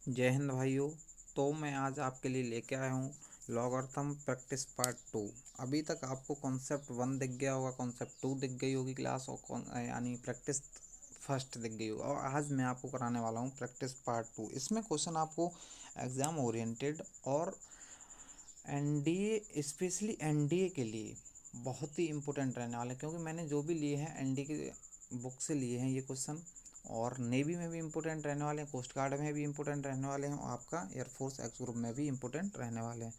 जय हिंद भाइयों। तो मैं आज आपके लिए लेके आया हूँ लॉगरिथम प्रैक्टिस पार्ट 2। अभी तक आपको कॉन्सेप्ट 1 दिख गया होगा, कॉन्सेप्ट 2 दिख गई होगी क्लास, और यानी प्रैक्टिस फर्स्ट दिख गई होगा। और आज मैं आपको कराने वाला हूँ प्रैक्टिस पार्ट 2। इसमें क्वेश्चन आपको एग्ज़ाम ओरिएंटेड और एनडीए, स्पेशली एनडीए के लिए बहुत ही इम्पोर्टेंट रहने वाले हैं, क्योंकि मैंने जो भी लिए हैं एनडीए की बुक से लिए हैं ये क्वेश्चन। और नेवी में भी इम्पोर्टेंट रहने वाले हैं, कोस्ट गार्ड में भी इम्पोर्टेंट रहने वाले हैं, और आपका एयरफोर्स एक्स ग्रुप में भी इम्पोर्टेंट रहने वाले हैं।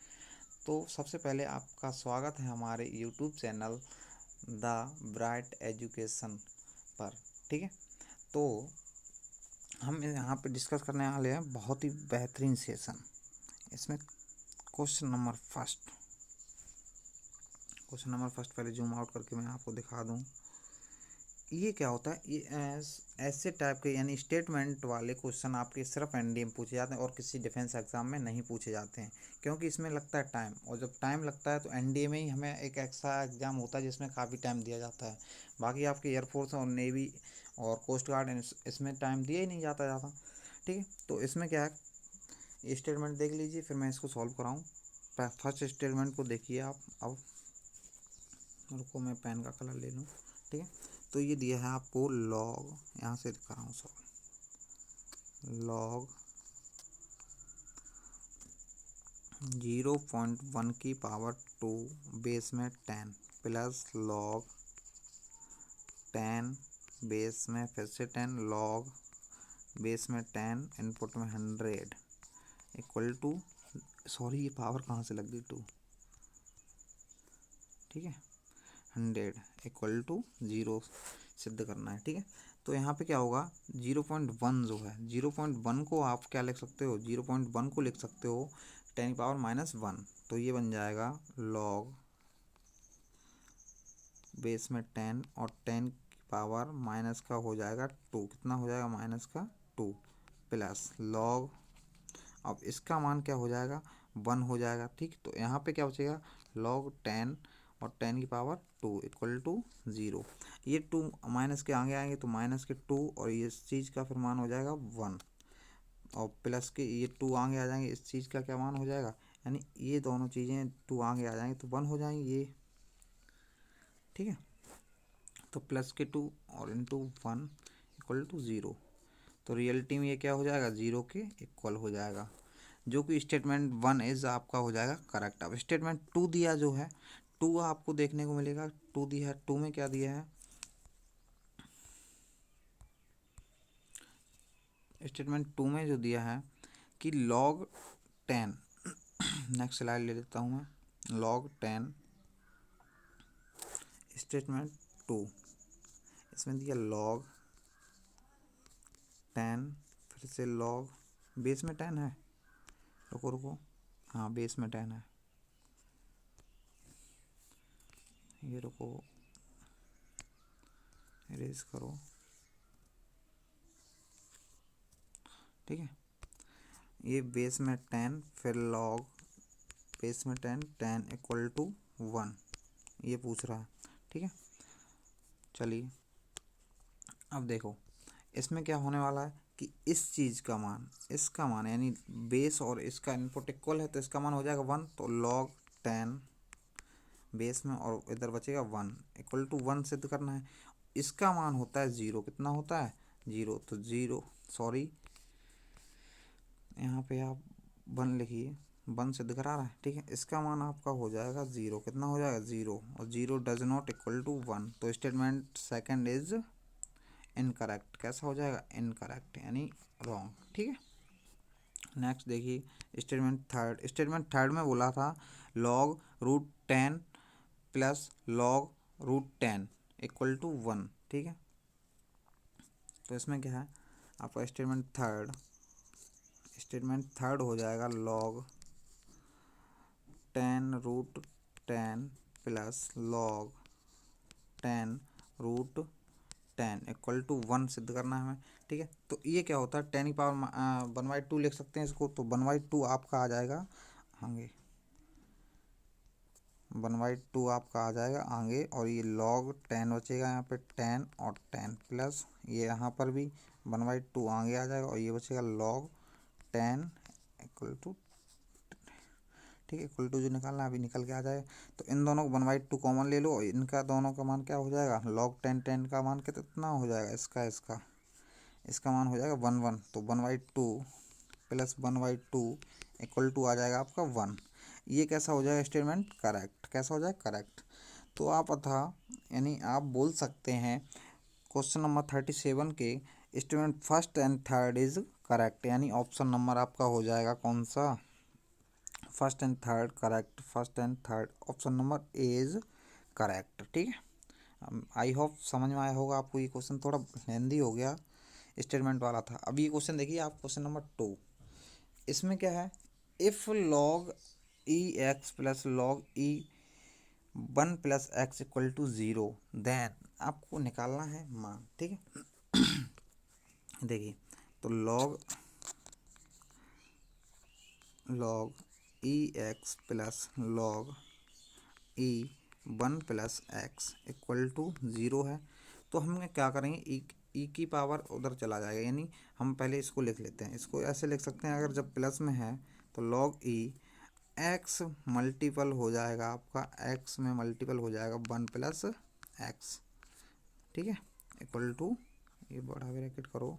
तो सबसे पहले आपका स्वागत है हमारे YouTube channel the bright education पर। ठीक है, तो हम यहाँ पे डिस्कस करने वाले हैं बहुत ही बेहतरीन सेशन। इसमें क्वेश्चन नंबर फर्स्ट पहले जूम आउट करके मैं आपको दिखा दूँ। ये क्या होता है, ये ऐसे टाइप के यानी स्टेटमेंट वाले क्वेश्चन आपके सिर्फ एनडीए में पूछे जाते हैं और किसी डिफेंस एग्जाम में नहीं पूछे जाते हैं, क्योंकि इसमें लगता है टाइम। और जब टाइम लगता है तो एनडीए में ही हमें एक एक्स्ट्रा एग्जाम होता है जिसमें काफ़ी टाइम दिया जाता है। बाकी आपके एयरफोर्स और नेवी और कोस्ट गार्ड इसमें टाइम दिया ही नहीं जाता ज़्यादा। ठीक है, तो इसमें क्या है, ये स्टेटमेंट देख लीजिए, फिर मैं इसको सॉल्व कराऊँ। फर्स्ट स्टेटमेंट को देखिए आप। अब रुको, मैं पेन का कलर ले लूँ। ठीक है, तो ये दिया है आपको लॉग, यहाँ से लिख रहा हूँ लॉग 0.1 की पावर 2 बेस में 10 प्लस लॉग 10 बेस में फिर से 10 लॉग बेस में 10 इनपुट में 100 इक्वल टू, सॉरी ये पावर कहाँ से लग गई 2। ठीक है, 100 इक्वल टू 0 सिद्ध करना है। ठीक है, तो यहाँ पे क्या होगा, 0.1 जो है, 0.1 को आप क्या लिख सकते हो, 0.1 को लिख सकते हो 10⁻⁻1। तो ये बन जाएगा लॉग बेस में 10 और 10 की पावर माइनस का हो जाएगा 2। कितना हो जाएगा, माइनस का 2 प्लस लॉग, अब इसका मान क्या हो जाएगा, 1 हो जाएगा। ठीक, तो यहाँ पे क्या बचेगा, लॉग 10 और 10 की पावर 2 इक्वल टू 0। ये 2 माइनस के आगे आएंगे तो माइनस के 2, और ये इस चीज़ का फिर मान हो जाएगा 1, और प्लस के ये 2 आगे आ जाएंगे, इस चीज़ का क्या मान हो जाएगा, यानी ये दोनों चीज़ें 2 आगे आ जाएंगे तो 1 हो जाएंगी ये। ठीक है, तो प्लस के 2 और इंटू 1 इक्वल टू 0। तो रियलिटी में ये क्या हो जाएगा, 0 के इक्वल हो जाएगा, जो कि स्टेटमेंट 1 इज आपका हो जाएगा करेक्ट। अब स्टेटमेंट 2 दिया जो है, 2 आपको देखने को मिलेगा, 2 दिया है, 2 में क्या दिया है, स्टेटमेंट 2 में जो दिया है कि लॉग 10 नेक्स्ट स्लाइड ले लेता हूँ मैं, लॉग 10 स्टेटमेंट 2, इसमें दिया लॉग 10 फिर से लॉग बेस में 10 है, रुको रुको, हाँ बेस में 10 है, ये रुको इरेज करो। ठीक है, ये बेस में 10 फिर लॉग बेस में 10 10 इक्वल टू 1 ये पूछ रहा है। ठीक है, चलिए अब देखो, इसमें क्या होने वाला है कि इस चीज़ का मान, इसका मान यानी बेस और इसका इनपुट इक्वल है तो इसका मान हो जाएगा 1। तो लॉग 10 बेस में और इधर बचेगा 1 इक्वल टू 1 सिद्ध करना है। इसका मान होता है 0, कितना होता है 0, तो 0, सॉरी यहाँ पे आप 1 लिखिए, 1 सिद्ध करा रहा है। ठीक है, इसका मान आपका हो जाएगा 0, कितना हो जाएगा 0, और 0 डज नॉट इक्वल टू 1। तो स्टेटमेंट सेकंड इज इनकरेक्ट। कैसा हो जाएगा, इनकरेक्ट यानी रॉन्ग। ठीक है, नेक्स्ट देखिए स्टेटमेंट थर्ड में बोला था log √10 plus log √10 equal to 1। ठीक है, तो इसमें क्या है आपका स्टेटमेंट थर्ड हो जाएगा log 10√10 plus log 10√10 equal to 1 सिद्ध करना है हमें। ठीक है, तो ये क्या होता है, 10 की पावर 1/2 लिख सकते हैं इसको, तो 1/2 आपका आ जाएगा आगे, 1/2 आपका आ जाएगा आगे, और ये लॉग 10 बचेगा यहाँ पे 10 और 10 प्लस ये यहाँ पर भी 1/2 आगे आ जाएगा, और ये बचेगा लॉग 10 इक्वल टू, ठीक है, इक्वल टू जो निकालना अभी निकल के आ जाए। तो इन दोनों को 1/2 कॉमन ले लो, इनका दोनों का मान क्या हो जाएगा, log 10 का मान कितना हो जाएगा, इसका मान हो जाएगा 1 तो 1/2 प्लस 1/2 इक्वल टू आ जाएगा आपका 1। ये कैसा हो जाएगा स्टेटमेंट, करेक्ट। कैसा हो जाएगा, करेक्ट। तो आप अतः यानी आप बोल सकते हैं क्वेश्चन नंबर 37 के statement first and third is correct, यानी ऑप्शन नंबर आपका हो जाएगा कौन सा, first and third correct, first and third option number A is correct. ठीक है, आई होप समझ में आया होगा आपको। ये क्वेश्चन थोड़ा लेंदी हो गया, स्टेटमेंट वाला था। अब ये क्वेश्चन देखिए आप, क्वेश्चन नंबर 2, इसमें क्या है, if log e x plus log e 1 plus x equal to 0 then आपको निकालना है मान। ठीक है देखिए, तो log e x plus log e 1 plus x equal to 0 है। तो हम क्या करेंगे, ई की पावर उधर चला जाएगा, यानी हम पहले इसको लिख लेते हैं। इसको ऐसे लिख सकते हैं, अगर जब प्लस में है तो लॉग ई एक्स मल्टीपल हो जाएगा आपका, एक्स में मल्टीपल हो जाएगा 1 प्लस एक्स। ठीक है, इक्वल टू, ये बड़ा ब्रैकेट करो,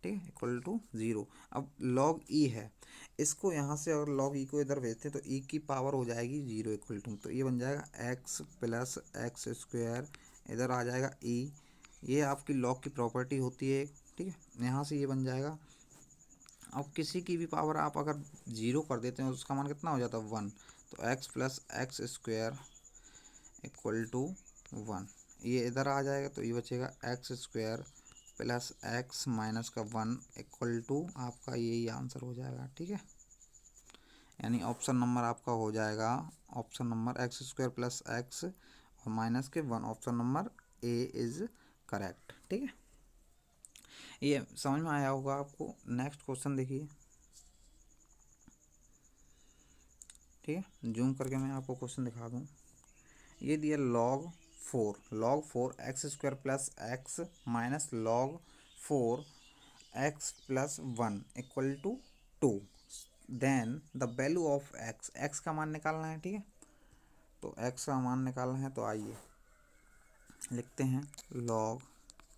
ठीक है, इक्वल टू 0। अब लॉग ई है, इसको यहाँ से अगर लॉग ई को इधर भेजते हैं तो ई की पावर हो जाएगी 0 इक्वल टू, तो ये बन जाएगा एक्स प्लस एक्स स्क्वायर, इधर आ जाएगा ई, ये आपकी लॉग की प्रॉपर्टी होती है। ठीक है, यहाँ से ये बन जाएगा। अब किसी की भी पावर आप अगर 0 कर देते हैं उसका मान कितना हो जाता है 1, तो x plus x square equal to 1, ये इधर आ जाएगा तो ये बचेगा x square plus x minus का 1 इक्वल टू आपका यही आंसर हो जाएगा। ठीक है, यानी ऑप्शन नंबर आपका हो जाएगा, option number x square plus x और माइनस के 1, option number A is correct. ठीक है, ये समझ में आया होगा आपको। नेक्स्ट क्वेश्चन देखिए, ठीक है, जूम करके मैं आपको क्वेश्चन दिखा दूँ। ये दिया log 4 x square plus x minus log 4 x plus 1 equal to 2, then the value of x का मान निकालना है। ठीक है, तो एक्स का मान निकालना है, तो आइए लिखते हैं लॉग,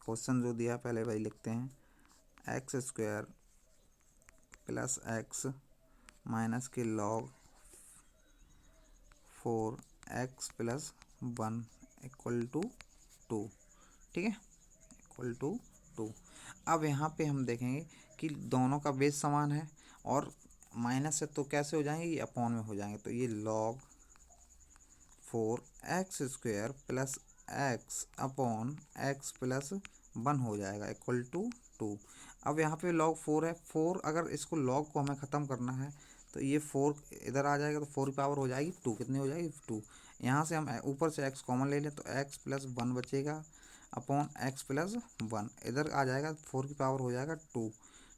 क्वेश्चन जो दिया पहले वही लिखते हैं, x square plus x minus के log 4 x plus 1 equal to 2। ठीक है, इक्वल टू 2। अब यहाँ पे हम देखेंगे कि दोनों का बेस समान है और माइनस है तो कैसे हो जाएंगे, ये अपॉन में हो जाएंगे, तो ये log 4 x square plus x upon x plus 1 हो जाएगा इक्वल टू 2। अब यहाँ पे लॉग 4 है, 4 अगर इसको लॉग को हमें ख़त्म करना है तो ये 4 इधर आ जाएगा, तो 4 की पावर हो जाएगी 2, कितनी हो जाएगी 2। यहाँ से हम ऊपर से x कॉमन ले लें तो x प्लस 1 बचेगा अपॉन एक्स प्लस 1, इधर आ जाएगा 4 की पावर हो जाएगा 2।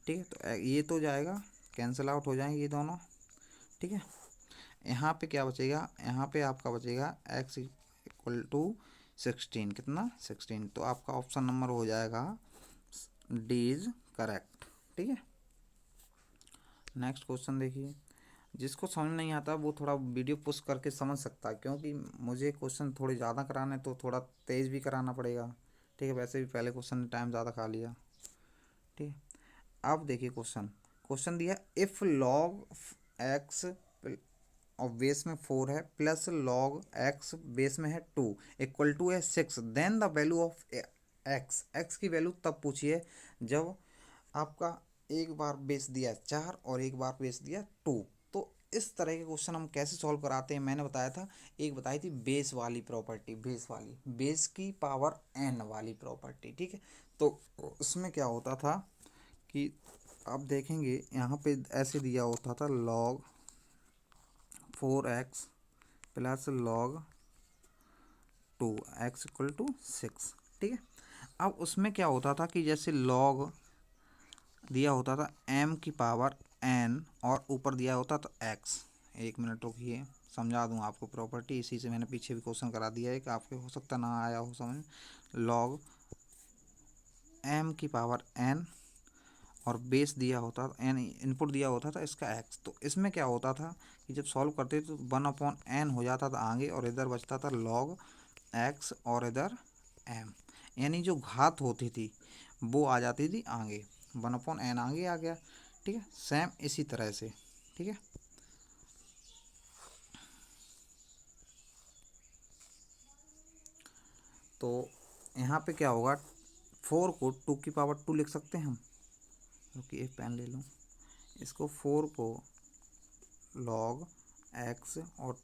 ठीक है, तो ये तो जाएगा, कैंसिल आउट हो जाएंगे ये दोनों। ठीक है, यहाँ पे क्या बचेगा, यहाँ पे आपका बचेगा x इक्वल टू 16, कितना 16, तो आपका ऑप्शन नंबर हो जाएगा डी इज करेक्ट। ठीक है, नेक्स्ट क्वेश्चन देखिए, जिसको समझ नहीं आता वो थोड़ा वीडियो पुश करके समझ सकता है, क्योंकि मुझे क्वेश्चन थोड़े ज़्यादा कराने तो थोड़ा तेज़ भी कराना पड़ेगा। ठीक है, वैसे भी पहले क्वेश्चन ने टाइम ज़्यादा खा लिया। ठीक है, अब देखिए क्वेश्चन दिया, इफ़ लॉग एक्स और बेस में 4 है प्लस लॉग एक्स बेस में है 2 इक्वल टू है 6, then the value of x की वैल्यू तब पूछिए जब आपका एक बार बेस दिया 4 और एक बार बेस दिया 2। तो इस तरह के क्वेश्चन हम कैसे सॉल्व कराते हैं, मैंने बताया था, एक बताई थी बेस वाली प्रॉपर्टी, बेस की पावर n वाली प्रॉपर्टी। ठीक है, तो उसमें क्या होता था कि आप देखेंगे यहाँ पे ऐसे दिया होता था log 4x plus log 2x equal to 6। ठीक है, अब उसमें क्या होता था कि जैसे log दिया होता था m की पावर n और ऊपर दिया होता था x। एक मिनट रुकिए, समझा दूँ आपको प्रॉपर्टी, इसी से मैंने पीछे भी क्वेश्चन करा दिया है कि आपके हो सकता ना आया हो समझ। log m की पावर n और बेस दिया होता एन इनपुट दिया होता था इसका एक्स। तो इसमें क्या होता था कि जब सॉल्व करते तो 1/n हो जाता था आगे, और इधर बचता था log x और इधर m, यानी जो घात होती थी वो आ जाती थी आगे, 1/n आगे आ गया। ठीक है, सेम इसी तरह से। ठीक है, तो यहाँ पे क्या होगा, 4 को 2 लिख सकते हैं हम, क्योंकि एक पेन ले लूँ, इसको 4 को log x और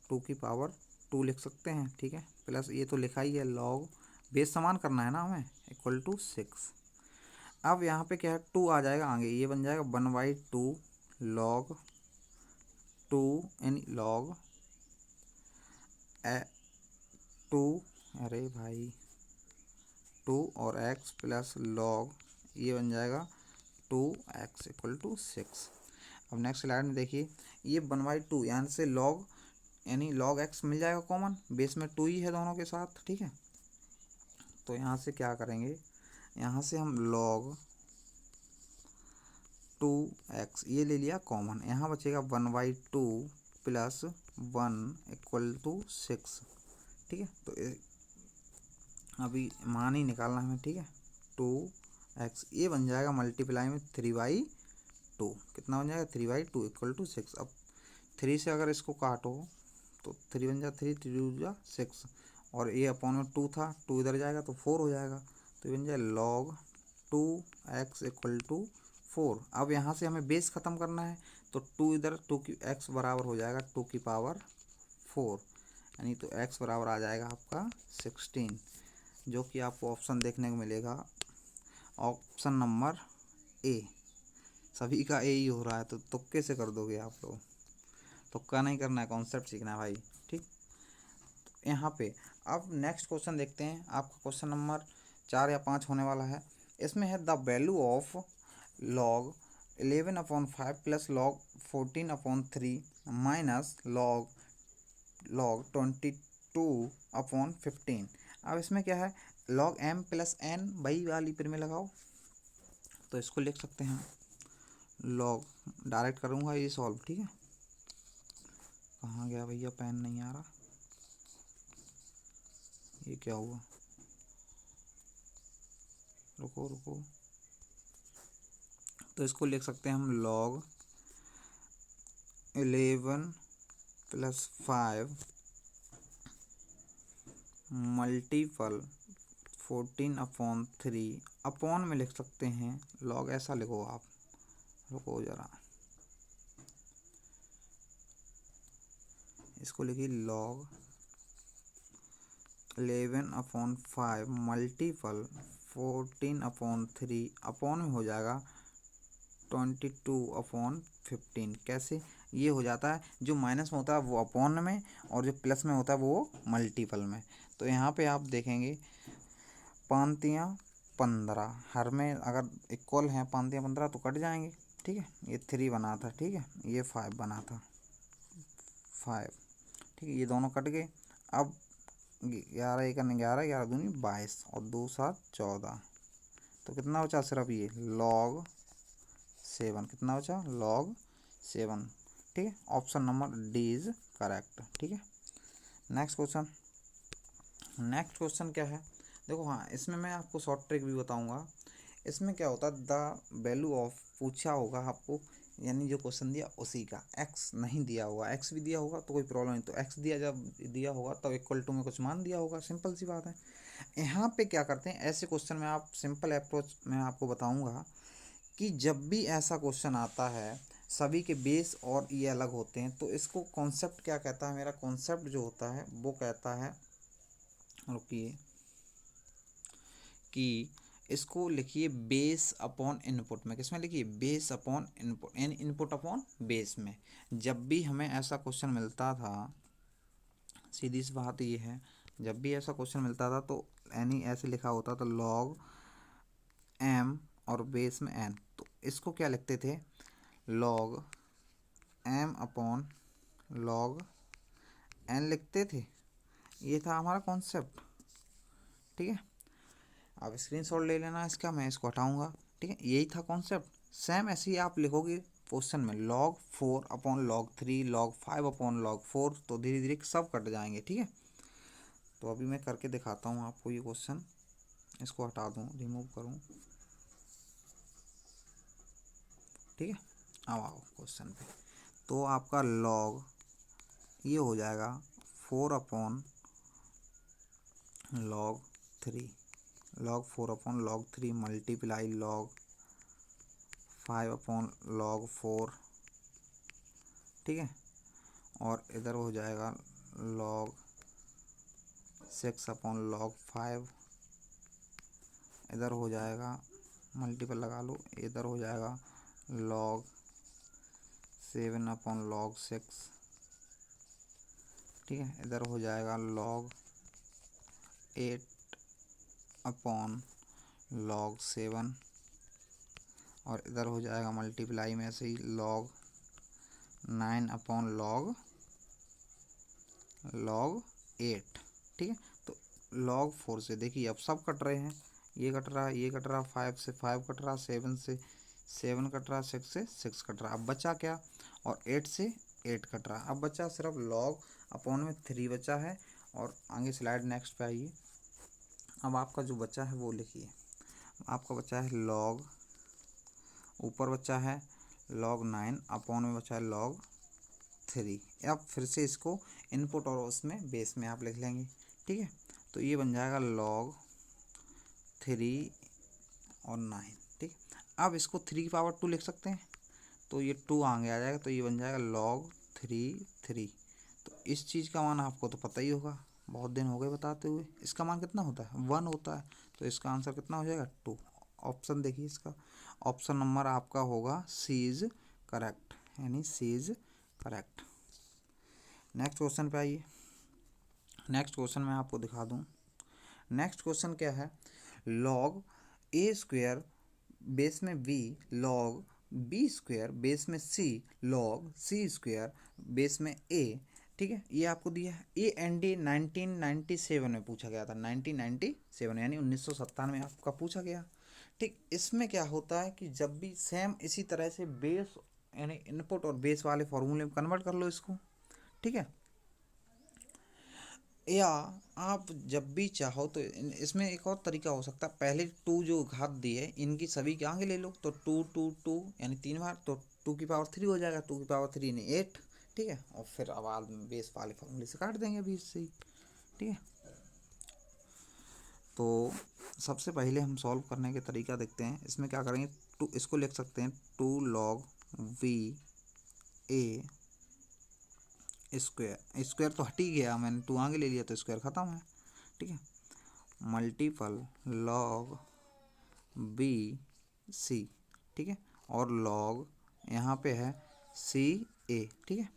2 लिख सकते हैं। ठीक है, प्लस ये तो लिखा ही है log, बेस समान करना है ना हमें, इक्वल टू 6। अब यहाँ पे क्या है, 2 आ जाएगा आगे, ये बन जाएगा 1/2 log 2 यानी log 2, अरे भाई 2 और x प्लस log, ये बन जाएगा 2x इक्वल टू 6। अब नेक्स्ट स्लाइड में देखिए, ये 1/2 यहाँ से log यानी log x मिल जाएगा कॉमन, बेस में 2 ही है दोनों के साथ। ठीक है, तो यहाँ से क्या करेंगे, यहाँ से हम log 2x ये ले लिया कॉमन, यहाँ बचेगा 1/2 प्लस 1 इक्वल टू 6। ठीक है, तो अभी मान ही निकालना है हमें। ठीक है, 2x ये बन जाएगा मल्टीप्लाई में 3/2, कितना बन जाएगा 3/2 इक्वल टू 6। अब 3 से अगर इसको काटो तो 3 बन जाए 3, 3 जा 6, और ये अपॉन में 2 था, 2 इधर जाएगा तो 4 हो जाएगा, तो ये बन जाए log 2x इक्वल टू 4। अब यहाँ से हमें बेस ख़त्म करना है, तो 2 इधर, 2 की x बराबर हो जाएगा 2 की पावर 4, यानी तो x बराबर आ जाएगा आपका 16, जो कि आपको ऑप्शन देखने को मिलेगा, ऑप्शन नंबर ए। सभी का ए ही हो रहा है, तो तुक्के से कर दोगे आप लोग, तुक्का नहीं करना है, कॉन्सेप्ट सीखना है भाई। ठीक, यहाँ पे अब नेक्स्ट क्वेश्चन देखते हैं, आपका क्वेश्चन नंबर 4 या 5 होने वाला है। इसमें है the value of log 11/5 plus log 14/3 minus log 22/15। अब इसमें क्या है, log m प्लस n, वही वाली फिर में लगाओ, तो इसको लिख सकते हैं log, डायरेक्ट करूँगा ये सॉल्व। ठीक है, कहाँ गया भैया, पेन नहीं आ रहा, ये क्या हुआ, रुको रुको, तो इसको लिख सकते हैं हम log 11 प्लस 5 मल्टीपल 14/3, अपॉन में लिख सकते हैं log, ऐसा लिखो आप, रुको जरा, इसको लिखिए log 11/5 मल्टीपल 14/3, अपॉन में हो जाएगा 22/15। कैसे, ये हो जाता है, जो माइनस में होता है वो अपॉन में, और जो प्लस में होता है वो मल्टीपल में। तो यहाँ पे आप देखेंगे 5×15, हर में अगर इक्वल हैं 5×15 तो कट जाएंगे। ठीक है, ये 3 बना था, ठीक है, ये 5 बना था, 5। ठीक है, ये दोनों कट गए। अब 11 1 11, 11 दूनी 22 और 2 7 14, तो कितना बचा सिर्फ ये log 7, कितना बचा log 7। ठीक है, option number D is correct. ठीक है, नेक्स्ट क्वेश्चन क्या है, देखो, हाँ इसमें मैं आपको शॉर्ट ट्रिक भी बताऊंगा। इसमें क्या होता है, द वैल्यू ऑफ पूछा होगा आपको, यानी जो क्वेश्चन दिया उसी का, एक्स नहीं दिया होगा, एक्स भी दिया होगा तो कोई प्रॉब्लम नहीं, तो एक्स दिया, जब दिया होगा तब इक्वल टू में कुछ मान दिया होगा, सिंपल सी बात है। यहाँ पे क्या करते हैं, ऐसे क्वेश्चन में आप सिंपल अप्रोच मैं आपको बताऊंगा कि जब भी ऐसा क्वेश्चन आता है, सभी के बेस और ये अलग होते हैं, तो इसको कॉन्सेप्ट क्या कहता है, मेरा कॉन्सेप्ट जो होता है वो कहता है, रुकिए, कि इसको लिखिए बेस अपॉन इनपुट में, किसमें लिखिए, बेस अपॉन इनपुट, यानी इनपुट अपॉन बेस में। जब भी हमें ऐसा क्वेश्चन मिलता था, सीधी सी बात ये है, जब भी ऐसा क्वेश्चन मिलता था तो यानी ऐसे लिखा होता था log m और बेस में n, तो इसको क्या लिखते थे, log m upon log n लिखते थे। ये था हमारा कॉन्सेप्ट। ठीक है, आप स्क्रीनशॉट ले लेना इसका, मैं इसको हटाऊंगा। ठीक है, यही था कॉन्सेप्ट। सेम ऐसे ही आप लिखोगे क्वेश्चन में log 4 upon log 3 log 5 upon log 4, तो धीरे धीरे सब कट जाएंगे। ठीक है, तो अभी मैं करके दिखाता हूँ आपको ये क्वेश्चन। इसको हटा दूँ, रिमूव करूँ। ठीक है, अब आओ क्वेश्चन पे। तो आपका log ये हो जाएगा 4 upon log 3, log 4 upon log 3 multiply log 5 upon log 4। ठीक है, और इधर हो जाएगा log 6 अपॉन log 5। इधर हो जाएगा मल्टीपल लगा लो, इधर हो जाएगा log 7 अपॉन log 6। ठीक है, इधर हो जाएगा log 8 अपॉन log 7, और इधर हो जाएगा मल्टीप्लाई में से ही log 9 अपॉन log 8। ठीक है, तो log 4 से देखिए अब सब कट रहे हैं, ये कट रहा है, ये कट रहा, 5 से 5 कट रहा, 7 से 7 कट रहा, 6 से 6 कट रहा। अब बचा क्या, और 8 से 8 कट रहा। अब बचा सिर्फ log अपॉन में 3 बचा है। और आगे स्लाइड नेक्स्ट पे आइए। अब आपका जो बचा है वो लिखिए। आपका बचा है log, ऊपर बचा है log 9 अपॉन में बचा है log 3। अब फिर से इसको इनपुट और उसमें बेस में आप लिख लेंगे। ठीक है, तो ये बन जाएगा log 3 और 9। ठीक, अब इसको 3 की पावर 2 लिख सकते हैं, तो ये 2 आगे आ जाएगा, तो ये बन जाएगा log 3। तो इस चीज़ का मान आपको तो पता ही होगा, बहुत दिन हो गए बताते हुए। इसका मान कितना होता है, 1 होता है, तो इसका आंसर कितना हो जाएगा, 2। ऑप्शन देखिए इसका, ऑप्शन नंबर आपका होगा सी इज़ करेक्ट, यानी सी इज़ करेक्ट। नेक्स्ट क्वेश्चन पे आइए। नेक्स्ट क्वेश्चन मैं आपको दिखा दूं। नेक्स्ट क्वेश्चन क्या है, log a स्क्वायर बेस में b log b square base में c log c square base में a। ठीक है, ये आपको दिया है। ए एंड डी 1997 में पूछा गया था, 1997 यानी 1997 में आपका पूछा गया। ठीक, इसमें क्या होता है कि जब भी सेम इसी तरह से बेस यानी इनपुट और बेस वाले फॉर्मूले में कन्वर्ट कर लो इसको। ठीक है, या आप जब भी चाहो तो इसमें एक और तरीका हो सकता है, पहले 2 जो घात दी है इनकी सभी के आगे ले लो, तो 2 2 2 यानी 3 बार, तो 2 की पावर 3 हो जाएगा, 2 की पावर 3 यानी 8। ठीक है, और फिर अब बेस वाले फॉर्मूले से काट देंगे अभी इससे ही। ठीक है, तो सबसे पहले हम सॉल्व करने के तरीका देखते हैं। इसमें क्या करेंगे, इसको लिख सकते हैं 2 log v a square, square तो हट ही गया, मैंने 2 आगे ले लिया तो स्क्वायर ख़त्म है। ठीक है, मल्टीपल log b c। ठीक है, और log यहाँ पे है c a। ठीक है,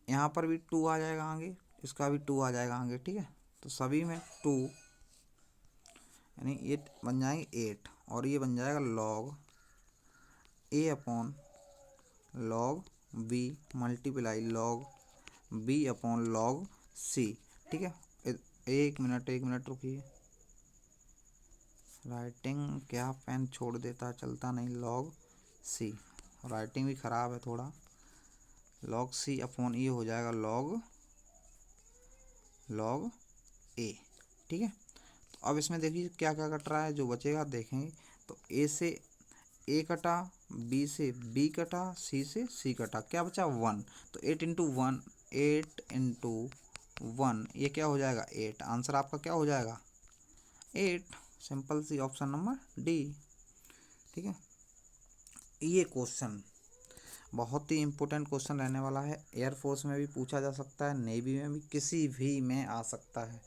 यहाँ पर भी 2 आ जाएगा आगे, इसका भी 2 आ जाएगा आगे। ठीक है, तो सभी में 2 यानी ये बन जाएंगे 8, और ये बन जाएगा log a upon log b multiply log b upon log c। ठीक है, एक मिनट रुकिए, राइटिंग क्या पेन छोड़ देता, चलता नहीं। log c, राइटिंग भी ख़राब है थोड़ा। log c अपॉन ये हो जाएगा log a। ठीक है, तो अब इसमें देखिए क्या क्या कट रहा है, जो बचेगा देखेंगे। तो a से a कटा, b से b कटा, c से c कटा, क्या बचा 1। तो 8 इंटू 1, 8 इंटू 1 ये क्या हो जाएगा 8। आंसर आपका क्या हो जाएगा 8। सिंपल सी, ऑप्शन नंबर डी। ठीक है, ये क्वेश्चन बहुत ही इम्पोर्टेंट क्वेश्चन रहने वाला है। एयरफोर्स में भी पूछा जा सकता है, नेवी में भी, किसी भी में आ सकता है।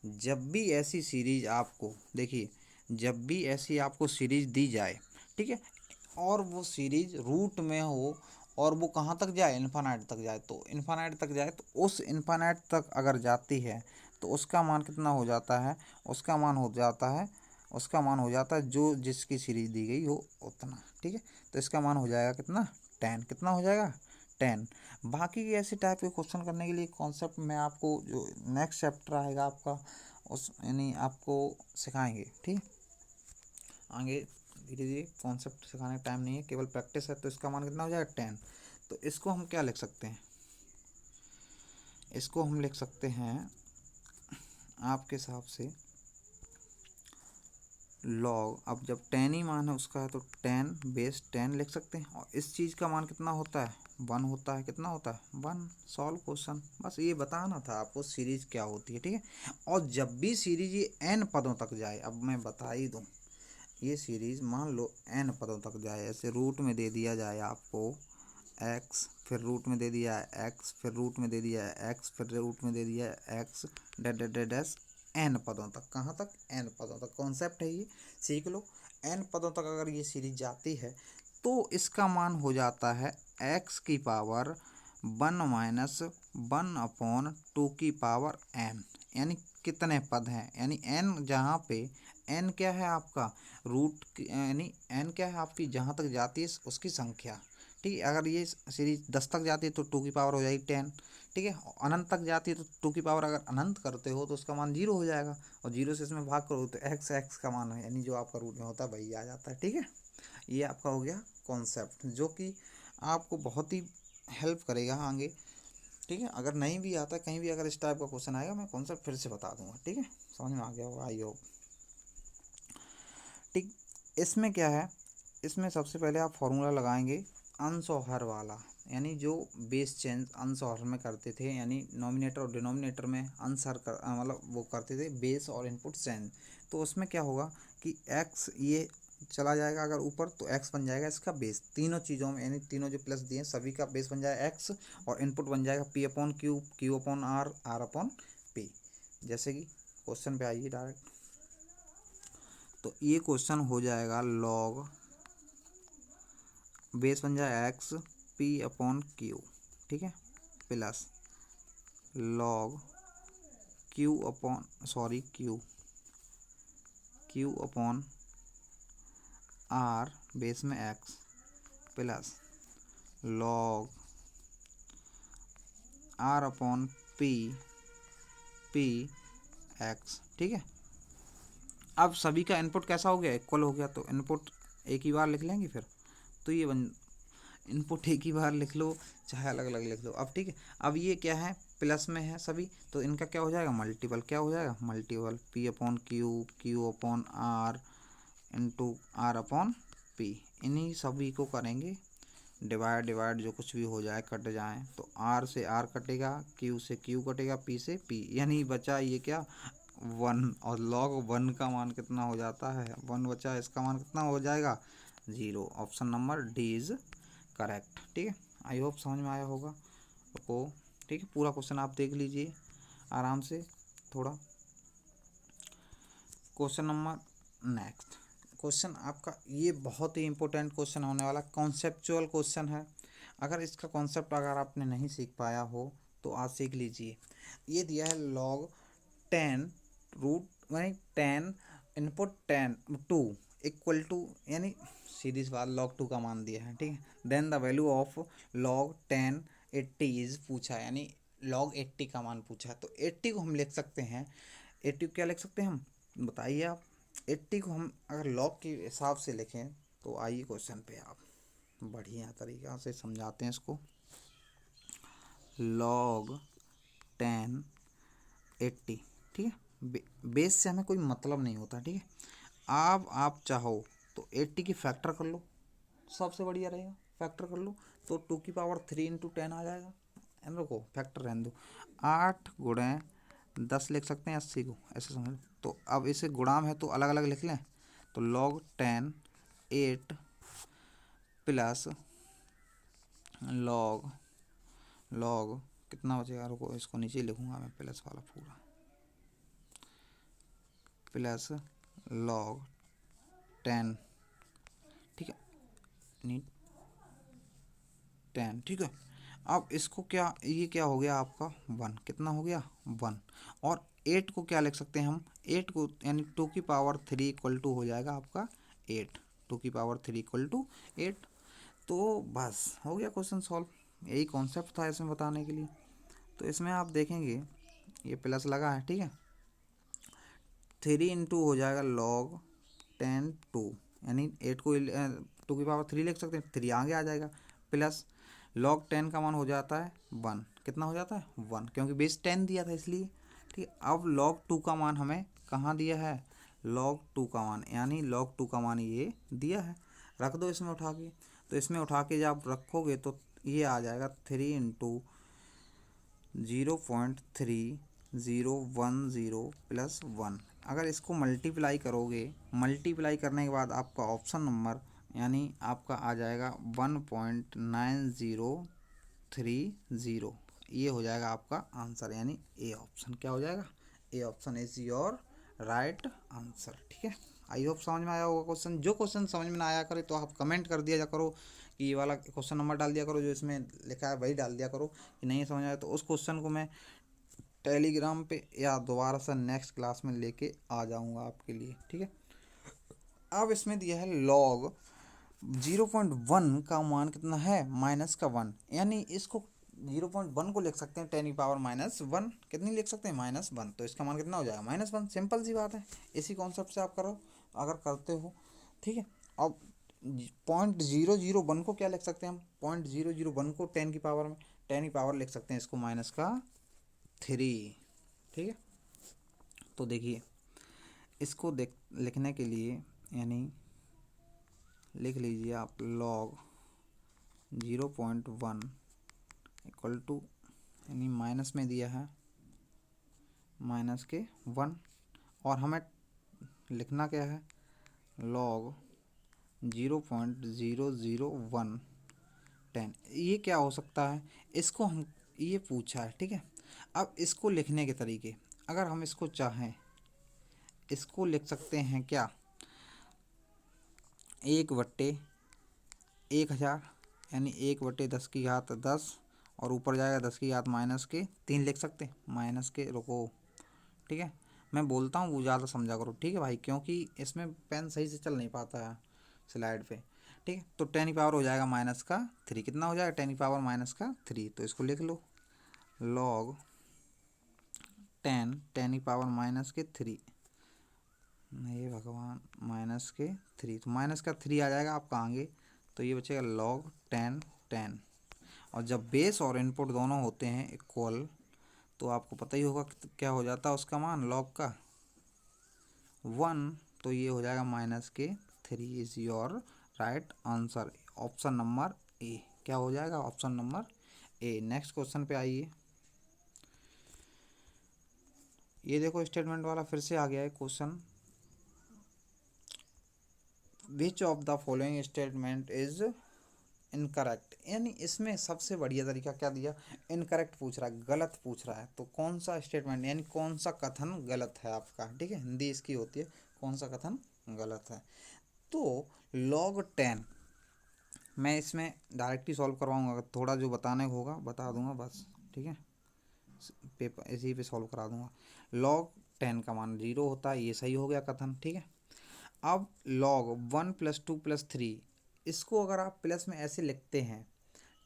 जब भी ऐसी सीरीज आपको देखिए, जब भी ऐसी आपको सीरीज दी जाए, ठीक है, और वो सीरीज रूट में हो और वो कहाँ तक जाए, इन्फानाइट तक जाए, तो इन्फानाइट तक जाए, तो उस इन्फानाइट तक अगर जाती है तो उसका मान कितना हो जाता है, उसका मान हो जाता है जो जिसकी सीरीज दी गई हो उतना। ठीक है, तो इसका मान हो जाएगा कितना 10, कितना हो जाएगा 10। बाकी के ऐसे टाइप के क्वेश्चन करने के लिए कॉन्सेप्ट में आपको जो नेक्स्ट चैप्टर आएगा आपका, उस यानी आपको सिखाएंगे। ठीक, आगे धीरे धीरे, कॉन्सेप्ट सिखाने का टाइम नहीं है, केवल प्रैक्टिस है। तो इसका मान कितना हो जाएगा 10। तो इसको हम क्या लिख सकते हैं, इसको हम लिख सकते हैं आपके हिसाब से लॉग, अब जब 10 ही मान है उसका है तो 10 बेस 10 लिख सकते हैं। और इस चीज़ का मान कितना होता है, 1 होता है। कितना होता है 1। Solve question. बस ये बताना था आपको सीरीज क्या होती है, ठीक है। और जब भी सीरीज ये n पदों तक जाए, अब मैं बता ही दूँ, ये सीरीज मान लो n पदों तक जाए, ऐसे रूट में दे दिया जाए आपको x, फिर रूट में दे दिया है x, फिर रूट में दे दिया है x, फिर रूट में दे दिया है x, डैश n पदों तक। कहाँ तक, n पदों तक। कॉन्सेप्ट है ये, सीख लो। n पदों तक अगर ये सीरीज जाती है तो इसका मान हो जाता है x की पावर 1 माइनस 1/2 की पावर n। यानी कितने पद हैं, यानी n जहाँ पे n क्या है आपका रूट, यानी n क्या है आपकी जहाँ तक जाती है उसकी संख्या, ठीक है। अगर ये सीरीज 10 तक जाती है तो 2 की पावर हो जाएगी 10, ठीक है। अनंत तक जाती है तो 2 की पावर अगर अनंत करते हो तो उसका मान 0 हो जाएगा, और 0 से इसमें भाग करो तो x का मान है, यानी जो आपका रूट में होता है वही आ जाता है, ठीक है। ये आपका हो गया कॉन्सेप्ट, जो कि आपको बहुत ही हेल्प करेगा आगे, ठीक है। अगर नहीं भी आता, कहीं भी अगर इस टाइप का क्वेश्चन आएगा, मैं कॉन्सेप्ट फिर से बता दूंगा, ठीक है। समझ में आ गया होगा आई होप, ठीक। इसमें क्या है, इसमें सबसे पहले आप फॉर्मूला लगाएंगे अंश और हर वाला, यानी जो बेस चेंज अंश और हर में करते थे, यानी नॉमिनेटर और डिनोमिनेटर में अंश हर मतलब वो करते थे बेस और इनपुट चेंज। तो उसमें क्या होगा कि x ये चला जाएगा अगर ऊपर तो x बन जाएगा इसका बेस, तीनों चीज़ों में, यानी तीनों जो प्लस दिए सभी का बेस बन जाएगा x, और इनपुट बन जाएगा p/q, q/r, r/p। जैसे कि क्वेश्चन पे आइए डायरेक्ट, तो ये क्वेश्चन हो जाएगा लॉग बेस बन जाए x p/q, ठीक है, प्लस लॉग q/r बेस में x plus log r/p x, ठीक है। अब सभी का इनपुट कैसा हो गया, इक्वल हो गया, तो इनपुट एक ही बार लिख लेंगे फिर, तो ये इनपुट एक ही बार लिख लो चाहे अलग अलग लिख लो। अब ठीक है, अब ये क्या है प्लस में है सभी, तो इनका क्या हो जाएगा मल्टीपल, क्या हो जाएगा multiple p/q, q/r into r/p। इन्हीं सभी को करेंगे डिवाइड, जो कुछ भी हो जाए कट जाए, तो r से r कटेगा, q से q कटेगा, p से p, यानी बचा ये क्या 1। और log 1 का मान कितना हो जाता है 1 बचा, इसका मान कितना हो जाएगा 0। Option number D is correct, ठीक है। आई होप समझ में आया होगा आपको, ठीक है। पूरा क्वेश्चन आप देख लीजिए आराम से थोड़ा। क्वेश्चन नंबर नेक्स्ट, क्वेश्चन आपका ये बहुत ही इंपॉर्टेंट क्वेश्चन होने वाला, कॉन्सेप्चुअल क्वेश्चन है। अगर इसका कॉन्सेप्ट अगर आपने नहीं सीख पाया हो तो आज सीख लीजिए। ये दिया है लॉग 10 रूट यानी 10 इनपुट 2 इक्वल टू, यानी सीरीज बार लॉग 2 का मान दिया है, ठीक है। Then the value of log 10 80 is पूछा है, यानी लॉग 80 का मान पूछा है। तो 80 को हम लिख सकते हैं, 80 को क्या लिख सकते हैं हम बताइए आप। 80 को हम अगर लॉग के हिसाब से लिखें तो आइए क्वेश्चन पे आप बढ़िया तरीक़ा से समझाते हैं इसको। लॉग 10 80, ठीक है। बेस से हमें कोई मतलब नहीं होता, ठीक है। आप चाहो तो 80 की फैक्टर कर लो, सबसे बढ़िया रहेगा, फैक्टर कर लो तो 2 की पावर 3 इंटू 10 आ जाएगा। इन लोगों को फैक्टर रहने दो, 8 गुणे 10 लिख सकते हैं 80 को, ऐसे समझ लो। तो अब इसे गुणाम है तो अलग अलग लिख लें, तो लॉग 10 8 प्लस लॉग कितना बचेगा, रुको इसको नीचे लिखूंगा मैं प्लस वाला पूरा, प्लस लॉग 10, ठीक है, नहीं 10, ठीक है। अब इसको क्या, ये क्या हो गया आपका 1, कितना हो गया 1। और 8 को क्या लिख सकते हैं हम, 8 को यानी 2 की पावर 3 इक्वल टू हो जाएगा आपका 8, 2 की पावर 3 इक्वल टू 8। तो बस हो गया क्वेश्चन सॉल्व, यही कॉन्सेप्ट था इसमें बताने के लिए। तो इसमें आप देखेंगे ये प्लस लगा है, ठीक है। 3 इंटू हो जाएगा लॉग 10 2, यानी 8 को 2 की पावर 3 लिख सकते हैं, 3 आगे आ जाएगा, प्लस log 10 का मान हो जाता है 1। कितना हो जाता है 1, क्योंकि बेस 10 दिया था इसलिए। ठीक है, अब log 2 का मान हमें कहाँ दिया है, log 2 का मान, यानी log 2 का मान ये दिया है, रख दो इसमें उठा के। तो इसमें उठा के जब आप रखोगे तो ये आ जाएगा 3 इंटू 0.3010 प्लस 1। अगर इसको मल्टीप्लाई करोगे, मल्टीप्लाई करने के बाद आपका ऑप्शन नंबर यानी आपका आ जाएगा 1.9030, ये हो जाएगा आपका आंसर, यानी ए ऑप्शन क्या हो जाएगा, A option is your right answer. ठीक है, आई होप समझ में आया होगा क्वेश्चन। जो क्वेश्चन समझ में ना आया करे तो आप कमेंट कर दिया जा करो कि ये वाला क्वेश्चन नंबर डाल दिया करो, जो इसमें लिखा है वही डाल दिया करो। कि नहीं समझ आया तो उस क्वेश्चन को मैं टेलीग्राम पे या दोबारा से नेक्स्ट क्लास में लेके आ जाऊंगा आपके लिए। ठीक है, अब इसमें दिया है log 0.1 का मान कितना है, -1, यानी इसको 0.1 को लिख सकते हैं 10⁻⁻1। कितनी लिख सकते हैं, -1। तो इसका मान कितना हो जाएगा, -1। सिंपल सी बात है, इसी कॉन्सेप्ट से आप करो अगर करते हो। ठीक है, अब 0.001 को क्या लिख सकते हैं हम, 0.001 को 10 की पावर में 10 की पावर लिख सकते हैं इसको -3। ठीक है, तो देखिए इसको लिखने के लिए यानी लिख लीजिए आप log 0.1 इक्वल टू, यानी माइनस में दिया है -1, और हमें लिखना क्या है log 0.001 10। ये क्या हो सकता है, इसको हम ये पूछा है। ठीक है, अब इसको लिखने के तरीके, अगर हम इसको चाहें इसको लिख सकते हैं क्या, 1/1000, यानी 1/10 और ऊपर जाएगा 10⁻³ लिख सकते हैं, माइनस के रुको। ठीक है, मैं बोलता हूँ वो ज़्यादा समझा करो। ठीक है भाई, क्योंकि इसमें पेन सही से चल नहीं पाता है स्लाइड पे। ठीक है, तो 10 की पावर हो जाएगा -3। कितना हो जाएगा 10 की पावर -3, तो इसको लिख लो log 10 की पावर -3, नहीं भगवान -3, तो -3 आ जाएगा आपका आगे, तो ये बचेगा log 10। और जब बेस और इनपुट दोनों होते हैं इक्वल तो आपको पता ही होगा क्या हो जाता है उसका मान log का 1, तो ये हो जाएगा -3 is your right answer, option number A. क्या हो जाएगा, option number A. Next question पे आइए, ये देखो स्टेटमेंट वाला फिर से आ गया है question, which of the following statement is incorrect, यानी इसमें सबसे बढ़िया तरीका क्या दिया, इनकरेक्ट पूछ रहा है, गलत पूछ रहा है। तो कौन सा स्टेटमेंट यानी कौन सा कथन गलत है आपका। ठीक है, हिंदी इसकी होती है कौन सा कथन गलत है। तो log 10 मैं इसमें डायरेक्टली सॉल्व करवाऊंगा, अगर थोड़ा जो बताने को होगा बता दूंगा बस। ठीक है, पेपर इसी पे सॉल्व करा दूंगा। log 10 का मान 0 होता है, ये सही हो गया कथन। ठीक है, अब log 1 + 2 + 3, इसको अगर आप प्लस में ऐसे लिखते हैं,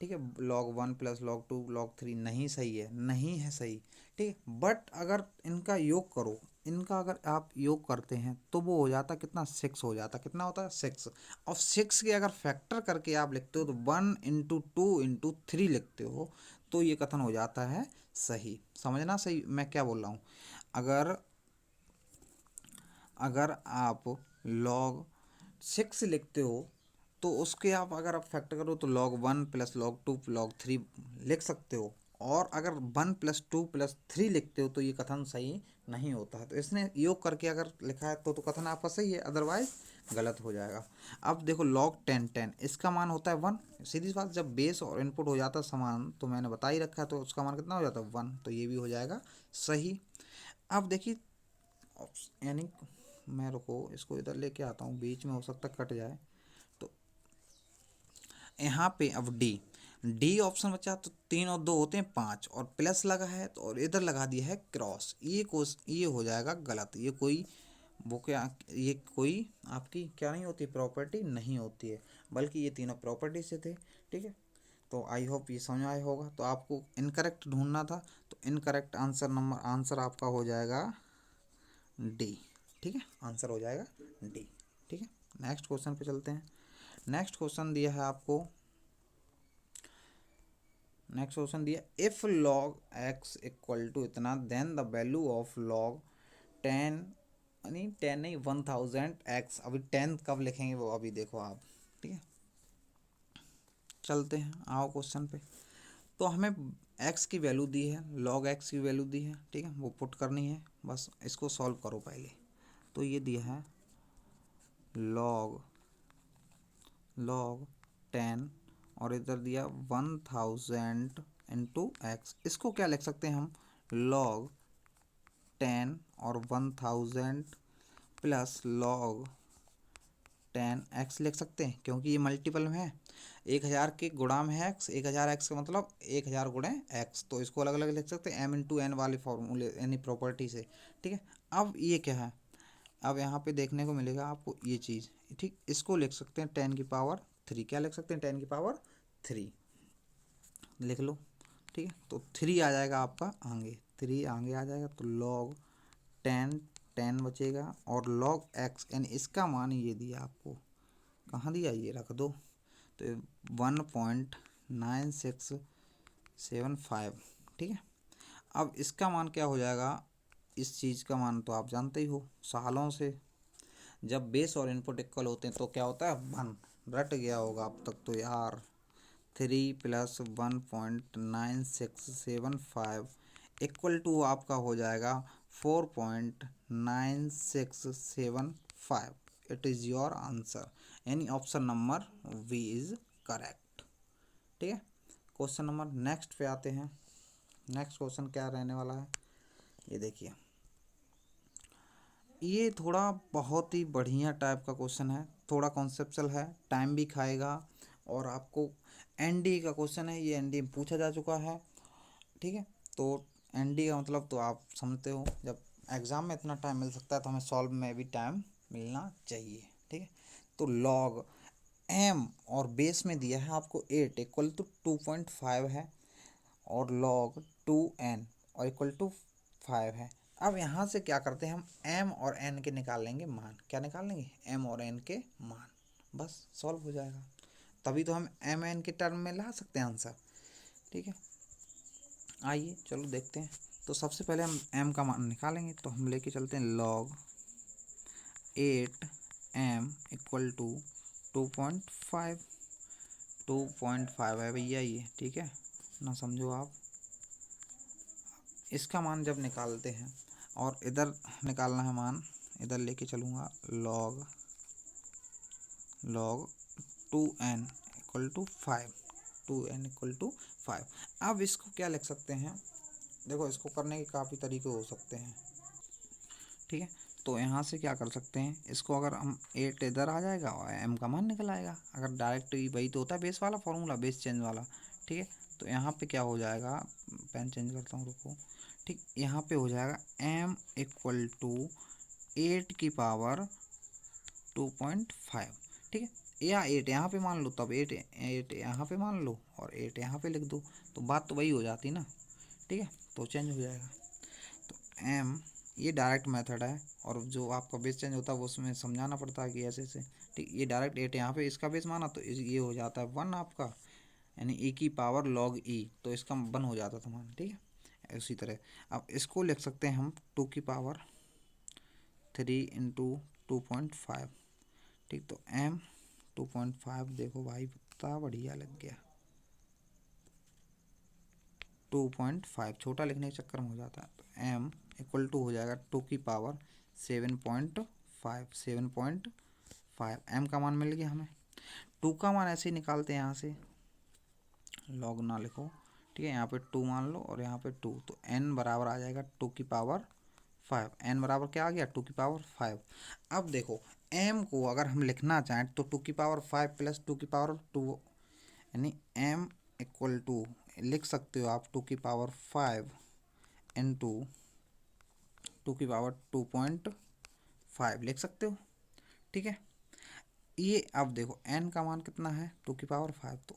ठीक है, log 1 + log 2 log 3 नहीं सही है, नहीं है सही। ठीक है, बट अगर इनका योग करो, इनका अगर आप योग करते हैं तो वो हो जाता कितना, 6 हो जाता। कितना होता है 6, और 6 के अगर फैक्टर करके आप लिखते हो तो 1 × 2 × 3 लिखते हो तो ये कथन हो जाता है सही। समझना सही मैं क्या बोल रहा हूँ। अगर अगर आप log 6 लिखते हो तो उसके आप अगर आप फैक्टर करो तो log 1 + log 2 log 3 लिख सकते हो, और अगर 1 + 2 + 3 लिखते हो तो ये कथन सही नहीं होता है। तो इसने योग करके अगर लिखा है तो कथन आपका सही है, अदरवाइज गलत हो जाएगा। अब देखो log 10 इसका मान होता है 1, सीधी सी बात, जब बेस और इनपुट हो जाता है समान तो मैंने बता ही रखा है, तो उसका मान कितना हो जाता है 1, तो ये भी हो जाएगा सही। अब देखिए यानी मैं रुको इसको इधर लेके आता हूँ, बीच में हो सकता कट जाए, तो यहाँ पे अब डी ऑप्शन बचा, तो 3 और 2 होते हैं 5, और प्लस लगा है तो और इधर लगा दिया है क्रॉस, ये हो जाएगा गलत। ये कोई वो क्या, ये कोई आपकी क्या नहीं होती, प्रॉपर्टी नहीं होती है, बल्कि ये तीनों प्रॉपर्टी से थे। ठीक है, तो आई होप ये समझ आया होगा। तो आपको इनकरेक्ट ढूंढना था, तो इनकरेक्ट आंसर आपका हो जाएगा डी। ठीक है, आंसर हो जाएगा डी। ठीक है, नेक्स्ट क्वेश्चन पे चलते हैं। नेक्स्ट क्वेश्चन दिया है आपको, नेक्स्ट क्वेश्चन दिया if log x equal to इतना then the value of log 10 नहीं 10 नहीं 1000 एक्स। अभी 10 कब लिखेंगे वो अभी देखो आप, ठीक है। चलते हैं, आओ क्वेश्चन पे। तो हमें एक्स की वैल्यू दी है, लॉग एक्स की वैल्यू दी है, ठीक है, वो पुट करनी है, बस इसको सॉल्व करो पहले। तो ये दिया है लॉग 10 और इधर दिया 1000 इंटू एक्स। इसको क्या लिख सकते हैं हम, लॉग 10 और 1000 प्लस लॉग 10 एक्स लिख सकते हैं, क्योंकि ये मल्टीपल में है। 1000 के गुणा में है एक्स, 1000 एक्स का मतलब 1000 गुणे एक्स, तो इसको अलग अलग लिख सकते हैं एम इंटू एन वाले फॉर्मूले यानी प्रॉपर्टी से, ठीक है। अब ये क्या है, अब यहाँ पे देखने को मिलेगा आपको ये चीज़, ठीक। इसको लिख सकते हैं 10⁻3। क्या लिख सकते हैं 10⁻3 लिख लो, ठीक है। तो 3 आ जाएगा आपका आगे, 3 आगे आ जाएगा, तो लॉग 10 बचेगा और लॉग एक्स यानी इसका मान ये दिया आपको, कहाँ दिया, ये रख दो। तो 1.9675, ठीक है। अब इसका मान क्या हो जाएगा, इस चीज़ का मान तो आप जानते ही हो सालों से, जब बेस और इनपुट इक्वल होते हैं तो क्या होता है 1, रट गया होगा अब तक तो यार। 3 + 1.9675 इक्वल टू आपका हो जाएगा 4.9675। इट इज़ योर आंसर, यानी option number v is correct, ठीक है। क्वेश्चन नंबर नेक्स्ट पे आते हैं। नेक्स्ट क्वेश्चन क्या रहने वाला है, ये देखिए। ये थोड़ा बहुत ही बढ़िया टाइप का क्वेश्चन है, थोड़ा कॉन्सेप्चुअल है, टाइम भी खाएगा, और आपको एनडी का क्वेश्चन है, ये एनडी में पूछा जा चुका है, ठीक है। तो एनडी का मतलब तो आप समझते हो, जब एग्ज़ाम में इतना टाइम मिल सकता है तो हमें सॉल्व में भी टाइम मिलना चाहिए, ठीक है। तो लॉग एम और बेस में दिया है आपको 8 इक्वल टू 2.5 है, और लॉग 2n और इक्वल टू 5 है। अब यहाँ से क्या करते हैं हम, m और n के निकाल लेंगे मान। क्या निकाल लेंगे, m और n के मान, बस सॉल्व हो जाएगा। तभी तो हम m n के टर्म में ला सकते हैं आंसर, ठीक है। आइए चलो देखते हैं। तो सबसे पहले हम m का मान निकालेंगे, तो हम लेके चलते हैं लॉग 8m इक्वल टू 2.5। 2.5 है भैया ये, ठीक है ना, समझो आप। इसका मान जब निकालते हैं और इधर निकालना है मान, इधर लेके चलूँगा log 2n equal to 5। 2n equal to 5। अब इसको क्या लिख सकते हैं, देखो इसको करने के काफ़ी तरीके हो सकते हैं, ठीक है। तो यहाँ से क्या कर सकते हैं, इसको अगर हम 8 इधर आ जाएगा और m का मान निकल आएगा। अगर डायरेक्ट वही तो होता है बेस वाला फॉर्मूला, बेस चेंज वाला, ठीक है। तो यहाँ पे क्या हो जाएगा, पेन चेंज करता हूँ रुको, ठीक। यहाँ पे हो जाएगा m इक्वल टू 8 की पावर 2.5, ठीक है। या 8 यहाँ पे मान लो, तब 8 यहाँ पे मान लो और 8 यहाँ पे लिख दो, तो बात तो वही हो जाती ना, ठीक है। तो चेंज हो जाएगा। तो m ये डायरेक्ट मेथड है, और जो आपका बेस चेंज होता है वो उसमें समझाना पड़ता है कि ऐसे ऐसे, ठीक। ये डायरेक्ट 8 यहाँ पे इसका बेस माना, तो ये हो जाता है 1 आपका, यानी e की पावर log e, तो इसका 1 हो जाता था मान, ठीक है। उसी तरह अब इसको लिख सकते हैं हम 2 की पावर 3 इंटू 2.5, ठीक। तो m 2.5 देखो भाई कितना बढ़िया लग गया, 2.5 छोटा लिखने के चक्कर में हो जाता है। तो m इक्वल टू हो जाएगा 2 की पावर 7.5। 7.5 m का मान मिल गया हमें। 2 का मान ऐसे ही निकालते हैं, यहाँ से लॉग ना लिखो, ठीक है। यहाँ पे 2 मान लो और यहाँ पे 2, तो n बराबर आ जाएगा 2 की पावर 5। n बराबर क्या आ गया, 2 की पावर 5। अब देखो m को अगर हम लिखना चाहें तो 2 की पावर 5 प्लस 2 की पावर 2, यानी m इक्वल टू लिख सकते हो आप 2 की पावर 5 इंटू 2 की पावर 2.5 लिख सकते हो, ठीक है। ये अब देखो n का मान कितना है, 2 की पावर 5, तो